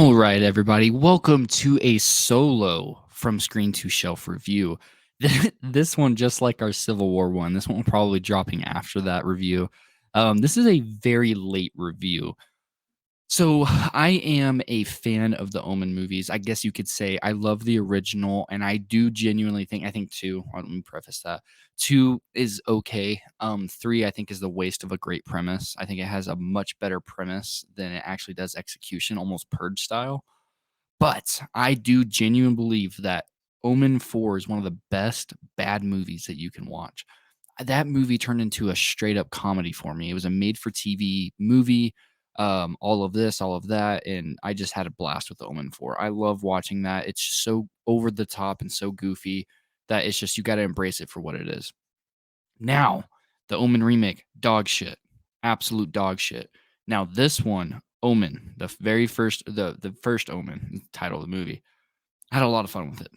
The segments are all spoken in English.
All right, everybody. Welcome to a solo from Screen to Shelf review. This one, just like our Civil War one, this one will probably dropping after that review. This is a very late review. So I am a fan of the Omen movies. I guess you could say I love the original, and I do genuinely think I think two. Let me preface that two is okay. Three I think is the waste of a great premise. I think it has a much better premise than it actually does execution, almost Purge style. But I do genuinely believe that Omen 4 is one of the best bad movies that you can watch. That movie turned into a straight up comedy for me. It was a made for TV movie, all of this, all of that, and I just had a blast with Omen 4. I love watching that. It's so over the top and so goofy that it's just you got to embrace it for what it is. Now, the Omen remake, dog shit. Absolute dog shit. Now, this one, Omen, the first Omen, title of the movie. I had a lot of fun with it.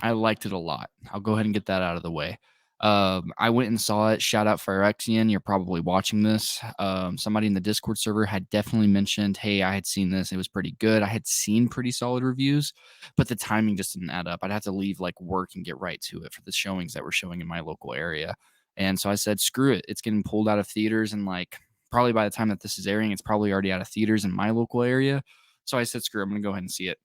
I liked it a lot. I'll go ahead and get that out of the way. I went and saw it. Shout out Phyrexian. You're probably watching this. Somebody in the Discord server had definitely mentioned, hey, I had seen this. It was pretty good. I had seen pretty solid reviews, but the timing just didn't add up. I'd have to leave like work and get right to it for the showings that were showing in my local area. And so I said, screw it. It's getting pulled out of theaters. And like probably by the time that this is airing, it's probably already out of theaters in my local area. So I said, screw it. I'm going to go ahead and see it.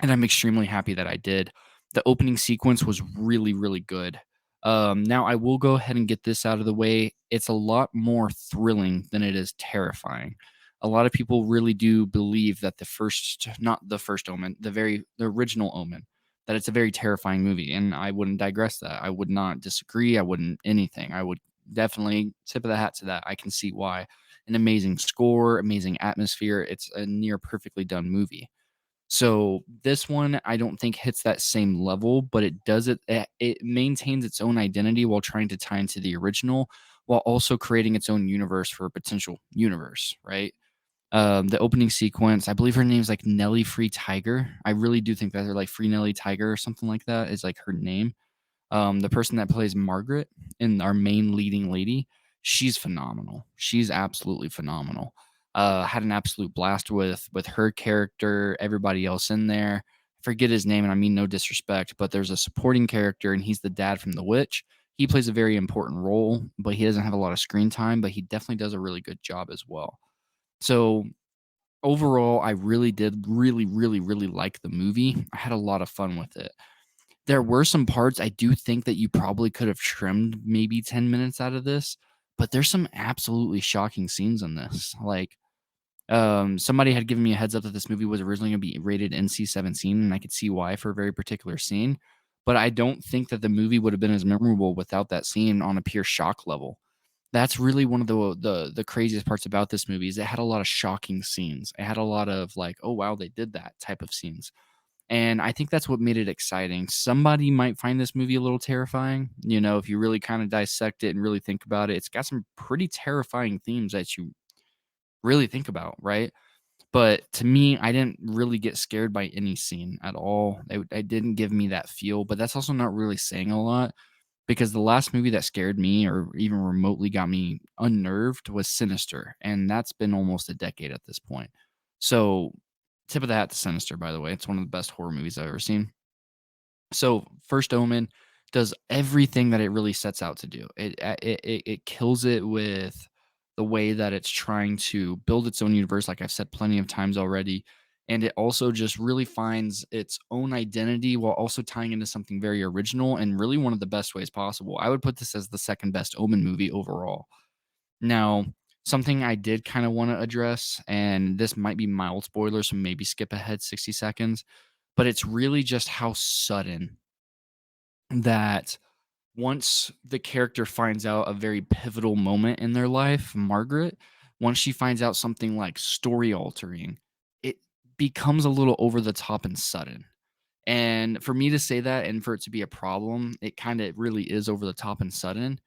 And I'm extremely happy that I did. The opening sequence was really, really good. Now, I will go ahead and get this out of the way. It's a lot more thrilling than it is terrifying. A lot of people really do believe that not the first Omen, the original Omen, that it's a very terrifying movie. And I wouldn't digress that. I would not disagree. I wouldn't anything. I would definitely tip of the hat to that. I can see why. An amazing score, amazing atmosphere. It's a near perfectly done movie. So this one, I don't think hits that same level, but it maintains its own identity while trying to tie into the original, while also creating its own universe for a potential universe, right? The opening sequence, I believe her name's like Nellie Free Tiger. I really do think that they're like Free Nellie Tiger or something like that is like her name. The person that plays Margaret and our main leading lady, she's phenomenal. She's absolutely phenomenal. Had an absolute blast with her character, everybody else in there. I forget his name, and I mean no disrespect, but there's a supporting character, and he's the dad from The Witch. He plays a very important role, but he doesn't have a lot of screen time, but he definitely does a really good job as well. So overall, I really did really, really, really like the movie. I had a lot of fun with it. There were some parts I do think that you probably could have trimmed maybe 10 minutes out of this, but there's some absolutely shocking scenes in this. Like, somebody had given me a heads up that this movie was originally going to be rated NC-17, and I could see why for a very particular scene. But I don't think that the movie would have been as memorable without that scene on a pure shock level. That's really one of the craziest parts about this movie is it had a lot of shocking scenes. It had a lot of like, oh wow, they did that type of scenes. And I think that's what made it exciting. Somebody might find this movie a little terrifying. You know, if you really kind of dissect it and really think about it, it's got some pretty terrifying themes that you really think about, right? But to me, I didn't really get scared by any scene at all. It didn't give me that feel, but that's also not really saying a lot because the last movie that scared me or even remotely got me unnerved was Sinister, and that's been almost a decade at this point. So, tip of the hat to Sinister, by the way. It's one of the best horror movies I've ever seen. So, First Omen does everything that it really sets out to do. It kills it with the way that it's trying to build its own universe, like I've said plenty of times already. And it also just really finds its own identity while also tying into something very original and really one of the best ways possible. I would put this as the second best Omen movie overall. Now, something I did kind of want to address, and this might be mild spoilers, so maybe skip ahead 60 seconds, but it's really just how sudden that once the character finds out a very pivotal moment in their life, Margaret, once she finds out something like story altering, it becomes a little over the top and sudden. And for me to say that and for it to be a problem, it kind of really is over the top and sudden.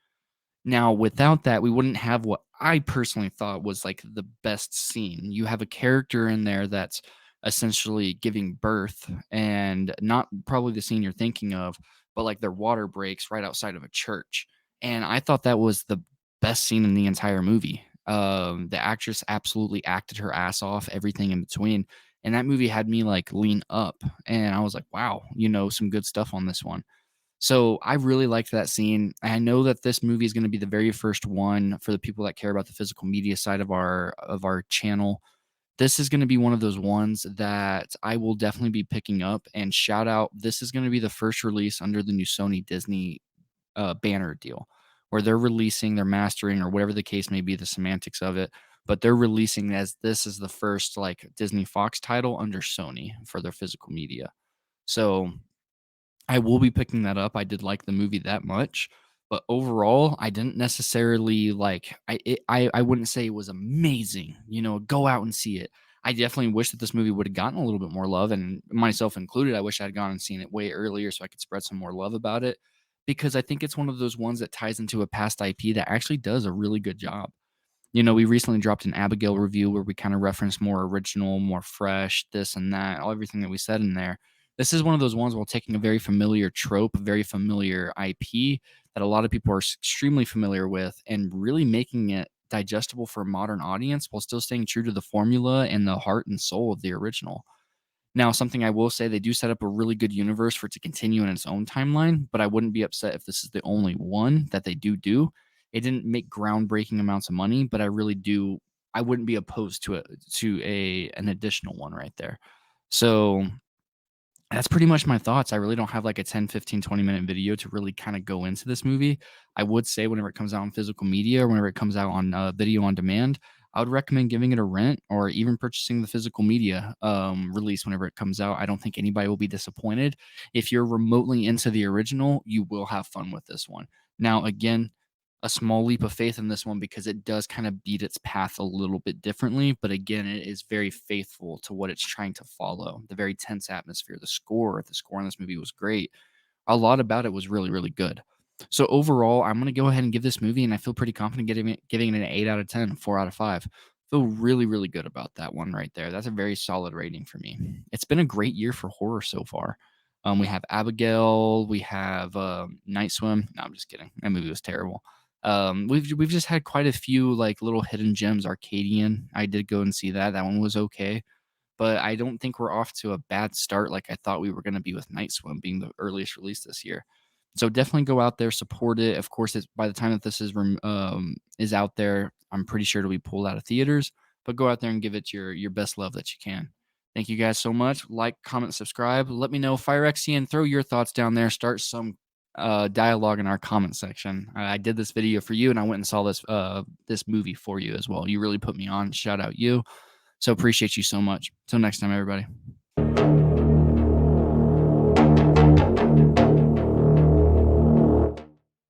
Now, without that, we wouldn't have what I personally thought was like the best scene. You have a character in there that's essentially giving birth, and not probably the scene you're thinking of, but like their water breaks right outside of a church. And I thought that was the best scene in the entire movie. The actress absolutely acted her ass off, everything in between. And that movie had me like lean up, and I was like, wow, some good stuff on this one. So I really liked that scene. I know that this movie is going to be the very first one for the people that care about the physical media side of our channel. This is going to be one of those ones that I will definitely be picking up, and shout out. This is going to be the first release under the new Sony Disney banner deal, where they're releasing their mastering or whatever the case may be, the semantics of it. But they're releasing as this is the first like Disney Fox title under Sony for their physical media. So I will be picking that up. I did like the movie that much, but overall, I didn't necessarily like. I wouldn't say it was amazing. Go out and see it. I definitely wish that this movie would have gotten a little bit more love, and myself included. I wish I had gone and seen it way earlier so I could spread some more love about it, because I think it's one of those ones that ties into a past IP that actually does a really good job. We recently dropped an Abigail review where we kind of referenced more original, more fresh, this and that, all everything that we said in there. This is one of those ones where taking a very familiar trope, a very familiar IP that a lot of people are extremely familiar with, and really making it digestible for a modern audience while still staying true to the formula and the heart and soul of the original. Now, something I will say, they do set up a really good universe for it to continue in its own timeline, but I wouldn't be upset if this is the only one that they do. It didn't make groundbreaking amounts of money, but I wouldn't be opposed to an additional one right there. So that's pretty much my thoughts. I really don't have like a 10, 15, 20-minute video to really kind of go into this movie. I would say whenever it comes out on physical media or whenever it comes out on video on demand, I would recommend giving it a rent or even purchasing the physical media release whenever it comes out. I don't think anybody will be disappointed. If you're remotely into the original, you will have fun with this one. Now, again, a small leap of faith in this one because it does kind of beat its path a little bit differently. But again, it is very faithful to what it's trying to follow. The very tense atmosphere, the score in this movie was great. A lot about it was really, really good. So overall, I'm going to go ahead and give this movie, and I feel pretty confident giving it an 8 out of 10, 4 out of 5. Feel really, really good about that one right there. That's a very solid rating for me. It's been a great year for horror so far. We have Abigail, we have Night Swim. No, I'm just kidding. That movie was terrible. We've just had quite a few like little hidden gems. Arcadian, I did go and see that. That one was okay, but I don't think we're off to a bad start like I thought we were going to be with Night Swim being the earliest release this year. So definitely go out there, support it. Of course, by the time that this is out there, I'm pretty sure it'll be pulled out of theaters. But go out there and give it your best love that you can. Thank you guys so much. Like, comment, subscribe. Let me know, FireXCN. Throw your thoughts down there. Start some dialogue in our comment section. I did this video for you, and I went and saw this movie for you as well. You really put me on. Shout out you. So appreciate you so much. Till next time, everybody.